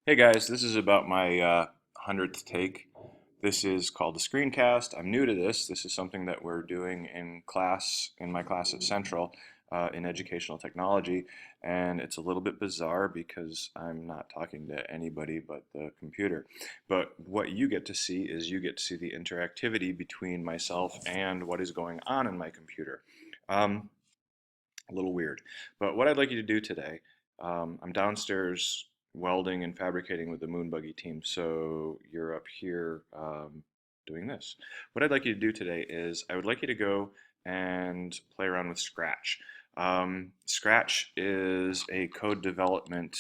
Hey guys, this is about my 100th take. This is called the screencast. I'm new to this. This is something that we're doing in class, in my class at Central, in educational technology. And it's a little bit bizarre because I'm not talking to anybody but the computer. But what you get to see is you get to see the interactivity between myself and what is going on in my computer. Um, a little weird. But what I'd like you to do today, I'm downstairs welding and fabricating with the Moon Buggy team, so you're up here doing this. What I'd like you to do today is I would like you to go and play around with Scratch. Scratch is a code development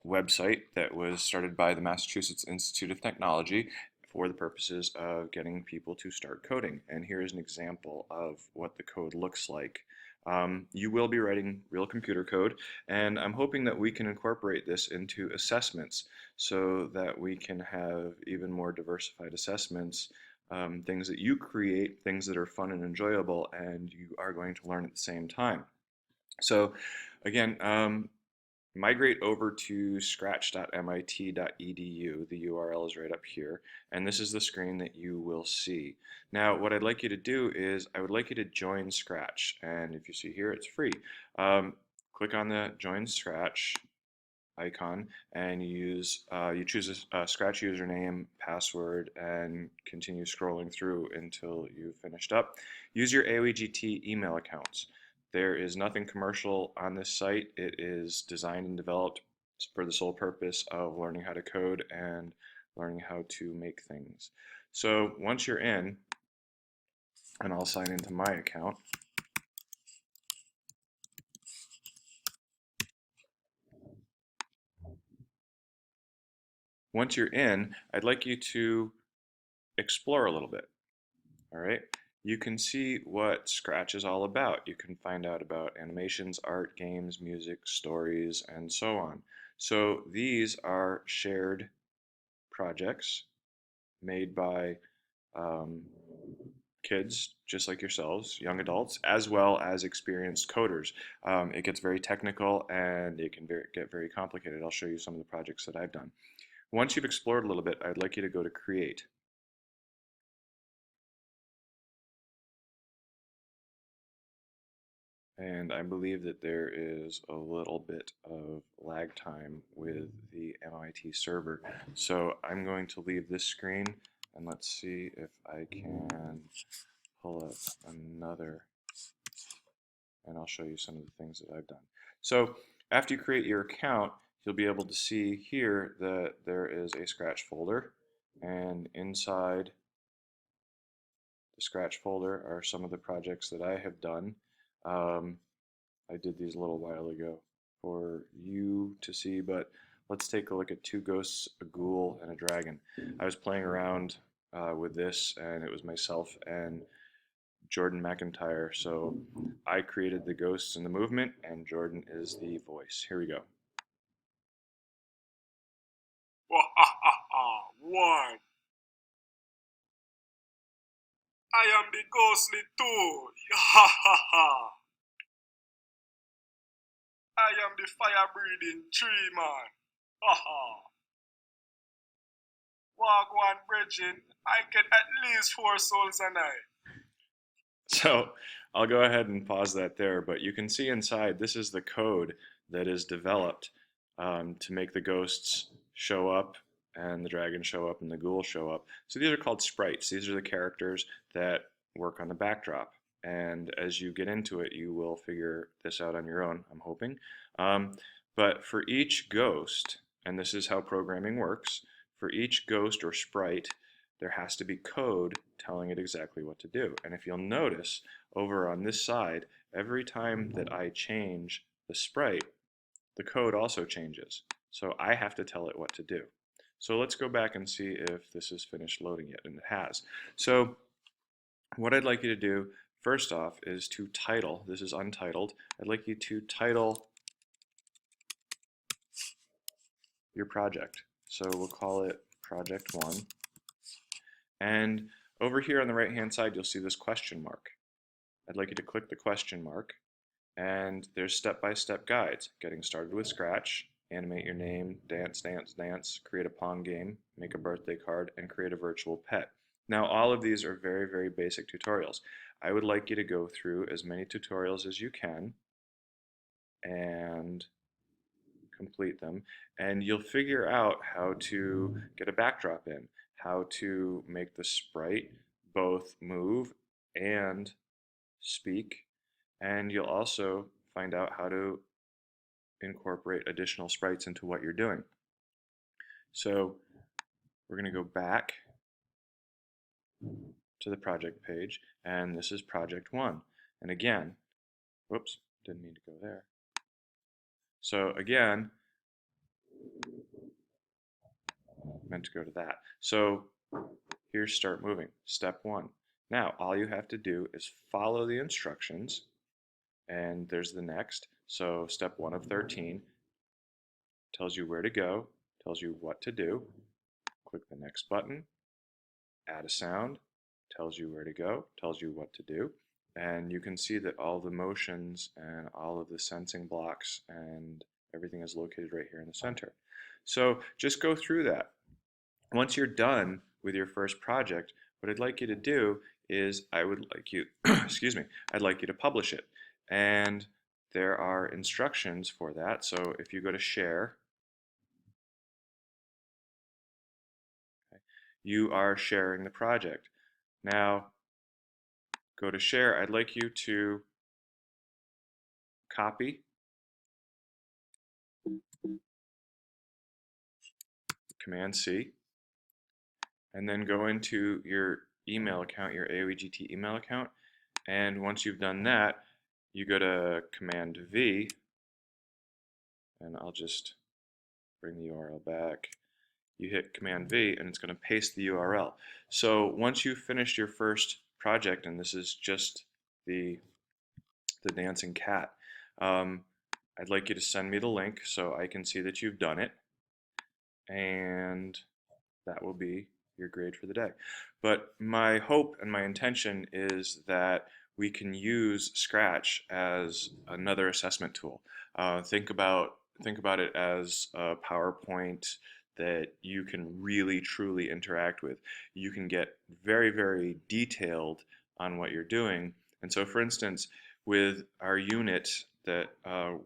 website that was started by the Massachusetts Institute of Technology for the purposes of getting people to start coding. And here is an example of what the code looks like. You will be writing real computer code, and I'm hoping that we can incorporate this into assessments so that we can have even more diversified assessments, things that you create, things that are fun and enjoyable, and you are going to learn at the same time. So again, migrate over to scratch.mit.edu. The URL is right up here, and this is the screen that you will see. Now, what I'd like you to do is I would like you to join Scratch, and if you see here, it's free. Click on the Join Scratch icon, and you choose a Scratch username, password, and continue scrolling through until you've finished up. Use your AOEGT email accounts. There is nothing commercial on this site. It is designed and developed for the sole purpose of learning how to code and learning how to make things. So once you're in, and I'll sign into my account. Once you're in, I'd like you to explore a little bit. All right. You can see what Scratch is all about. You can find out about animations, art, games, music, stories, and so on. So these are shared projects made by um, kids just like yourselves, young adults, as well as experienced coders. It gets very technical and it can get very complicated. I'll show you some of the projects that I've done. Once you've explored a little bit, I'd like you to go to Create. And I believe that there is a little bit of lag time with the MIT server. So I'm going to leave this screen and let's see if I can pull up another, and I'll show you some of the things that I've done. So after you create your account, you'll be able to see here that there is a Scratch folder, and inside the Scratch folder are some of the projects that I have done. Um, I did these a little while ago for you to see, but let's take a look at two ghosts, a ghoul, and a dragon. I was playing around with this, and it was myself and Jordan McIntyre. So I created the ghosts and the movement, and Jordan is the voice. Here we go. One. I am the ghostly too. Ha ha ha. I am the fire breathing tree man. Ha ha. Walk one bridging. I get at least 4 souls a night. So I'll go ahead and pause that there, but you can see inside this is the code that is developed to make the ghosts show up and the dragon show up and the ghoul show up. So these are called sprites. These are the characters that work on the backdrop. And as you get into it, you will figure this out on your own, I'm hoping. But for each ghost, and this is how programming works, for each ghost or sprite, there has to be code telling it exactly what to do. And if you'll notice, over on this side, every time that I change the sprite, the code also changes. So I have to tell it what to do. So let's go back and see if this is finished loading yet, and it has. So what I'd like you to do, first off, is to title. This is untitled. I'd like you to title your project. So we'll call it Project 1. And over here on the right-hand side, you'll see this question mark. I'd like you to click the question mark, and there's step-by-step guides. Getting started with Scratch, animate your name, dance, dance, dance, create a Pong game, make a birthday card, and create a virtual pet. Now, all of these are very, very basic tutorials. I would like you to go through as many tutorials as you can and complete them, and you'll figure out how to get a backdrop in, how to make the sprite both move and speak, and you'll also find out how to incorporate additional sprites into what you're doing. So we're going to go back to the project page, and this is project 1. And again, whoops, didn't need to go there. So again, meant to go to that. So here's start moving, step 1. Now all you have to do is follow the instructions, and there's the next. So step 1 of 13 tells you where to go, tells you what to do. Click the next button, add a sound, tells you where to go, tells you what to do, and you can see that all the motions and all of the sensing blocks and everything is located right here in the center. So just go through that. Once you're done with your first project, what I'd like you to do is I would like you, excuse me, I'd like you to publish it. And there are instructions for that. So if you go to share, you are sharing the project. Now, go to share. I'd like you to copy, Command C, and then go into your email account, your AOEGT email account. And once you've done that, you go to Command V, and I'll just bring the URL back. You hit Command V, and it's going to paste the URL. So once you've finished your first project, and this is just the dancing cat, I'd like you to send me the link so I can see that you've done it, and that will be your grade for the day. But my hope and my intention is that we can use Scratch as another assessment tool. Think about it as a PowerPoint that you can really truly interact with. You can get very, very detailed on what you're doing. And so, for instance, with our unit that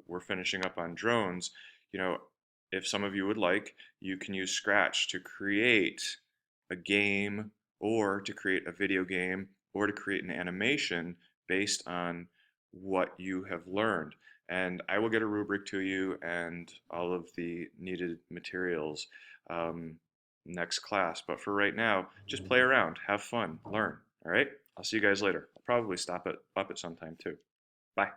we're finishing up on drones, you know, if some of you would like, you can use Scratch to create a game, or to create a video game, or to create an animation based on what you have learned. And I will get a rubric to you and all of the needed materials next class. But for right now, just play around, have fun, learn. All right? I'll see you guys later. I'll probably stop it up at some time too. Bye.